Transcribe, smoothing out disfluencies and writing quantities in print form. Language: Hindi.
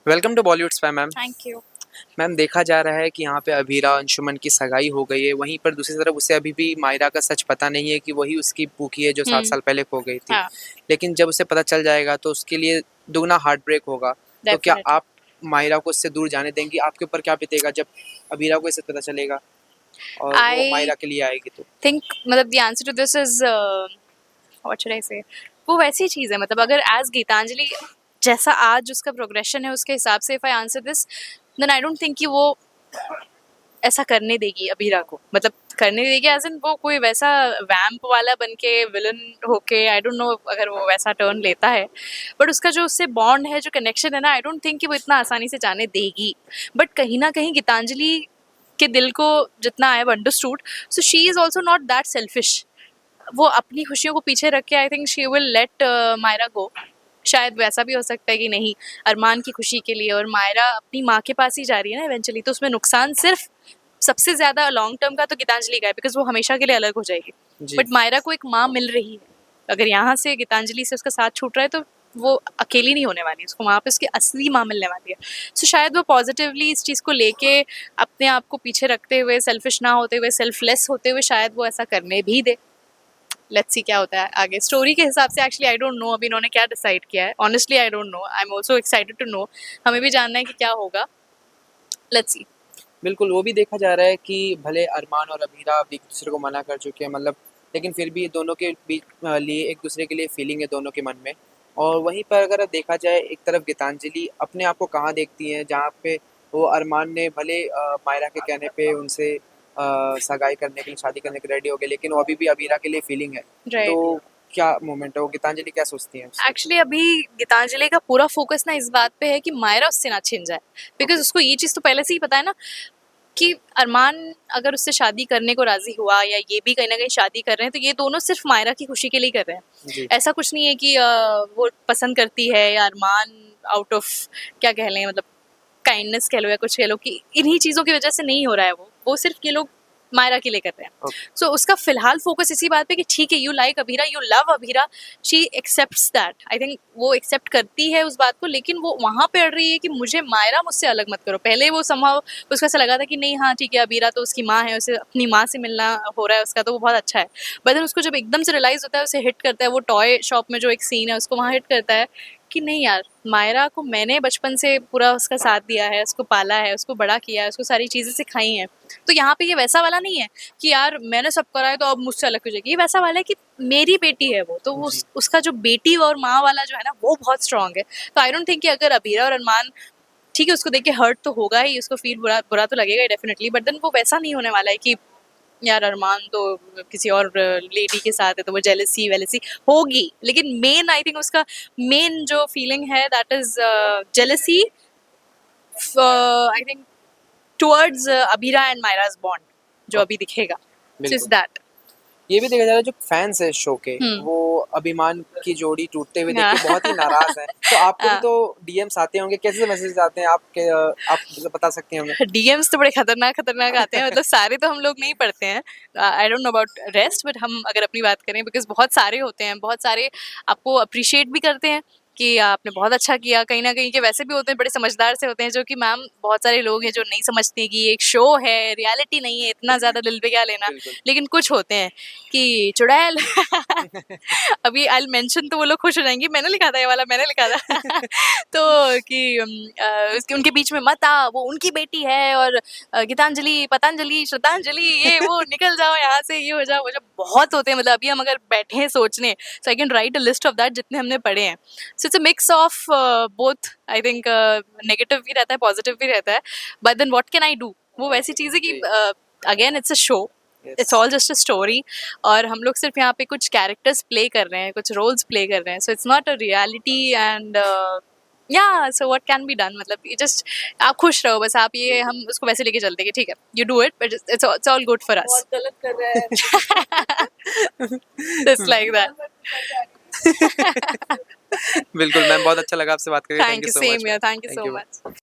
Welcome to Bollywood spam ma'am. Thank you. Ma'am देखा जा रहा है कि यहाँ पे अभीरा अंशुमन की सगाई हो गई है, वहीं पर दूसरी तरफ उसे अभी भी मायरा का सच पता नहीं है कि वही उसकी पूकी है जो 7 साल पहले खो गई थी। हाँ, लेकिन जब उसे पता चल जाएगा तो उसके लिए दुगना हार्ट ब्रेक होगा। तो क्या डेफिनेटली। आप मायरा को इससे दूर जाने देंगी? आपके ऊपर क्या बीतेगा जब अभीरा को इससे पता चलेगा और वो आई मायरा के लिए आएगी तो? थिंक मतलब the answer to this is what should I say, वो वैसी चीज है, मतलब अगर एज गीतांजलि जैसा आज उसका प्रोग्रेशन है उसके हिसाब से if I answer this, then I don't think कि वो ऐसा करने देगी अबीरा को, मतलब करने देगी एज इन वो कोई वैसा वैम्प वाला बन के विलन होके, आई डोंट नो अगर वो वैसा टर्न लेता है, बट उसका जो उससे बॉन्ड है, जो कनेक्शन है ना, आई डोंट थिंक कि वो इतना आसानी से जाने देगी। बट कहीं ना कहीं गीतांजलि के दिल को जितना I have understood, so she is also not that selfish. वो अपनी खुशियों को पीछे रख के I think she will let Myra go. शायद वैसा भी हो सकता है कि नहीं, अरमान की खुशी के लिए, और मायरा अपनी माँ के पास ही जा रही है ना इवेंचुअली, तो उसमें नुकसान सिर्फ सबसे ज्यादा लॉन्ग टर्म का तो गीतांजलि का है, बिकॉज वो हमेशा के लिए अलग हो जाएगी। जी। बट मायरा को एक माँ मिल रही है, अगर यहाँ से गीतांजलि से उसका साथ छूट रहा है तो वो अकेली नहीं होने वाली, उसको वहाँ पे उसकी असली माँ मिलने वाली है। सो शायद वो पॉजिटिवली इस चीज़ को लेके अपने आप को पीछे रखते हुए, सेल्फिश ना होते हुए, सेल्फलेस होते हुए, शायद वो ऐसा करने भी दे। लेट्स सी क्या होता है आगे स्टोरी के हिसाब से। एक्चुअली आई डोंट नो अभी इन्होंने क्या डिसाइड किया है, honestly I don't know. I am also excited to know, हमें भी जानना है कि क्या होगा। Let's see. बिल्कुल, वो भी देखा जा रहा है कि भले अरमान और अभीरा अब एक दूसरे को मना कर चुके हैं, मतलब लेकिन फिर भी दोनों के बीच लिए एक दूसरे के लिए फीलिंग है दोनों के मन में। और वहीं पर अगर देखा जाए, एक तरफ गीतांजलि अपने आप को कहाँ देखती हैं, जहाँ पे वो अरमान ने भले मायरा के कहने पे उनसे सगाई करने के लिए, शादी करने के लिए रेडी हो गए, लेकिन वो अभी भी अभीरा के लिए फीलिंग है। राइट। तो क्या मोमेंट है वो, गीतांजलि क्या सोचती हैं उससे? एक्चुअली अभी गीतांजलि का पूरा फोकस ना इस बात पे है कि मायरा उससे ना छिन जाए, बिकॉज उसको ये चीज़ तो पहले से ही पता है ना कि अरमान अगर उससे शादी करने को राजी हुआ, या ये भी कहीं ना कहीं शादी कर रहे हैं, तो ये दोनों सिर्फ मायरा की खुशी के लिए कर रहे हैं। जी। ऐसा कुछ नहीं है कि वो पसंद करती है, या अरमान आउट ऑफ क्या कह लें, मतलब काइंडनेस कह लो या कुछ कह लो, कि इन्हीं चीज़ों की वजह से नहीं हो रहा है। वो सिर्फ ये लोग मायरा के लिए कर रहे हैं। ओके। सो उसका फिलहाल फोकस इसी बात पे कि ठीक है, you like Abhira, you love Abhira, she accepts that. I think वो एक्सेप्ट करती है उस बात को, लेकिन वो वहाँ पे अड़ रही है कि मुझे मायरा मुझसे अलग मत करो। पहले वो संभव उसको ऐसा लगा था कि नहीं, हाँ ठीक है, अभीरा तो उसकी माँ है, उसे अपनी माँ से मिलना हो रहा है उसका, तो वो बहुत अच्छा है। बट देन उसको जब एकदम से रियलाइज होता है, उसे हिट करता है वो टॉय शॉप में जो एक सीन है, उसको वहाँ हिट करता है कि नहीं यार, मायरा को मैंने बचपन से पूरा उसका साथ दिया है, उसको पाला है, उसको बड़ा किया है, उसको सारी चीज़ें सिखाई हैं। तो यहाँ पे ये वैसा वाला नहीं है कि यार मैंने सब करा है तो अब मुझसे अलग हो जाएगी। ये वैसा वाला है कि मेरी बेटी है वो, तो वो जी। उसका जो बेटी और माँ वाला जो है ना, वो बहुत स्ट्रांग है। तो आई डोंट थिंक कि अगर अभीरा और अरमान, ठीक है उसको देख के हर्ट तो होगा ही, उसको फील बुरा बुरा तो लगेगा ही डेफिनेटली, बट देन वो वैसा नहीं होने वाला है कि यार अरमान तो किसी और लेडी के साथ है तो वो जेलसी वेलसी होगी। लेकिन मेन आई थिंक उसका मेन जो फीलिंग है, that is jealousy, I think towards Abira and Myra's bond, जो अभी दिखेगा। सो इज बिल्कुल। दैट। ये भी देखा जा रहा है, जो फैंस है शो के, हम्म। वो अभिमान की जोड़ी टूटते हुए देख हाँ। के बहुत ही नाराज हैं। तो आपको भी हाँ। तो डीएम्स आते होंगे, कैसे मैसेज आते हैं आपके? आप मतलब बता सकते हैं हमें? डीएम्स तो बड़े खतरनाक खतरनाक आते हैं, मतलब सारे तो हम लोग नहीं पढ़ते हैं। आई don't know about rest, but हम अगर अपनी बात करें, बिकॉज बहुत सारे होते हैं, बहुत सारे आपको अप्रिशिएट भी करते हैं कि आपने बहुत अच्छा किया। कहीं ना कहीं के वैसे भी होते हैं, बड़े समझदार से होते हैं, जो कि मैम बहुत सारे लोग हैं जो नहीं समझते कि ये एक शो है, रियलिटी नहीं है, इतना ज़्यादा दिल पे क्या लेना। बिल्कुल। लेकिन कुछ होते हैं कि चुड़ैल अभी आई मेंशन तो वो लोग खुश हो जाएंगे, मैंने लिखा था ये वाला, मैंने लिखा था। तो कि उसके उनके बीच में मत आ, वो उनकी बेटी है, और गीतांजलि, पतंजलि, श्रद्धांजलि, ये वो निकल जाओ यहाँ से, ये हो जाओ वो जाओ, बहुत होते हैं। मतलब अभी हम अगर बैठे हैं सोचने, so I can write a list of that जितने हमने पढ़े हैं। So it's a mix of both. I think negative भी रहता है, पॉजिटिव भी रहता है, but then what can I do. वो वैसी चीज़ है कि again it's a show, it's all just a story, और हम लोग सिर्फ यहाँ पे कुछ कैरेक्टर्स प्ले कर रहे हैं, कुछ रोल्स प्ले कर रहे हैं। So it's not a reality, and या so what can be done. मतलब ये जस्ट आप खुश रहो बस, आप ये हम उसको वैसे लेके चलते हैं कि ठीक है, you do it, but it's all good for us. बहुत गलत कर रहा है। It's like that. बिल्कुल मैम, बहुत अच्छा लगा आपसे बात करके। Thank thank you you, so much same ma'am. Here, thank you thank so you. Much.